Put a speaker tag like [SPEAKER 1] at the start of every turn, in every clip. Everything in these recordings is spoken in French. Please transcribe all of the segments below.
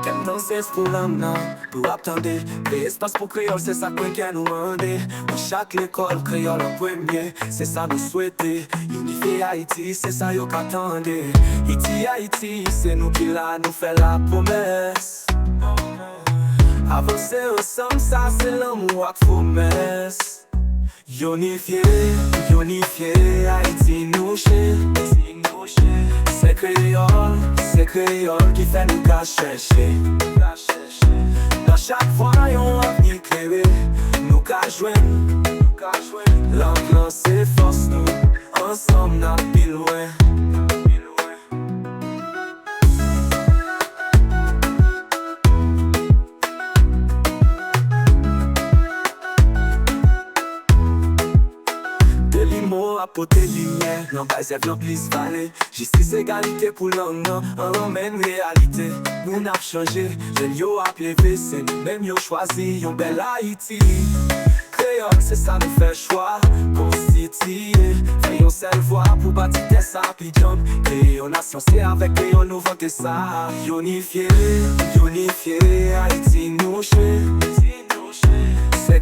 [SPEAKER 1] chaque temps c'est pour l'âme, pour attendre. L'espace pour créole, c'est ça qu'on nous demande. Dans chaque école, créole en premier, c'est ça nous souhaiter. Unifier Haïti, c'est ça yo qu'attendez. Haïti, c'est nous qui là, nous fait la promesse. Avancer ensemble, ça c'est l'amour ak promesse. Unifié, Haïti nous chez. C'est créole qui fait nous qu'à chercher. Dans chaque fois yon avenir éclairé, nous qu'à joindre. L'ambiance c'est force nous, ensemble n'a plus loin. Apporter lumière, langage est bien plus valé. Justice, égalité pour l'homme, on emmène réalité. Nous n'avons changé, jeunes yo a levé, c'est nous-mêmes yo choisi, yon bel Haïti. Créole, c'est ça nous fait choix, constituer. Faisons seule voix pour bâtir ça, puis jump. Créole nation, c'est avec Créole nous vanter ça. Unifié, Haïti nous chez. C'est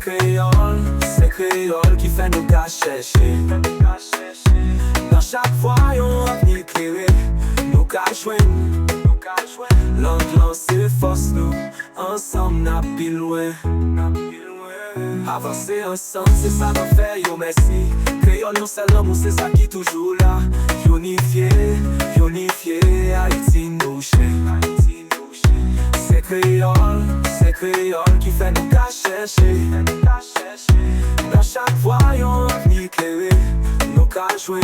[SPEAKER 1] créole qui fait nous qu'à chercher. Dans chaque fois yon avenir éclairé, nous qu'à joindre. L'ambiance c'est force nous, ensemble n'a plus loin. Avancer ensemble, c'est ça nous fait yo merci. Créole nous c'est l'amour, c'est ça qui toujours là. Unifié, Haïti nous chez. C'est créole qui fait nous qu'à chercher. Dans chaque fois yon avenir éclairé, nous qu'à joindre.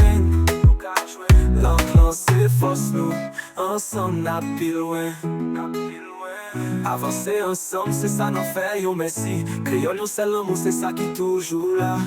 [SPEAKER 1] L'ambiance c'est force nous, ensemble n'a plus loin. Avancer ensemble, c'est ça nous fait yo merci. Créole nous c'est l'amour, c'est ça qui toujours là.